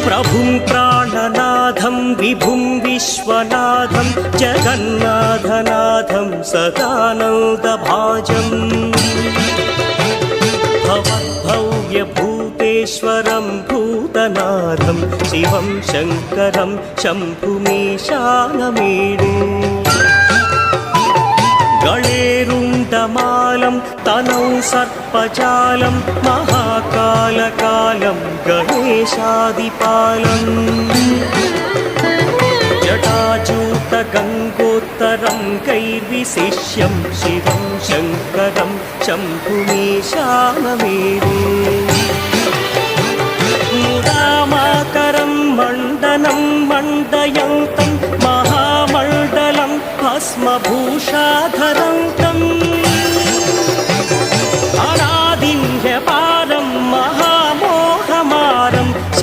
प्रभुं प्राणनाथं विभुं विश्वनाथं जगन्नाथनाथं सदानन्दभाजम् भवद्भव्यभूतेश्वरं भूतनाथं शिवं शङ्करं शम्भुमीशानमीडे गणेरुण्डमालं तनौ सर्पजालं महाकालकालं गणेशादिपालम् जटाजूतगङ्गोत्तरं कैर्विशिष्यं शिवं शङ्करं शम्भुमीशानमेरे मुदामाकरं मण्डनं मण्डय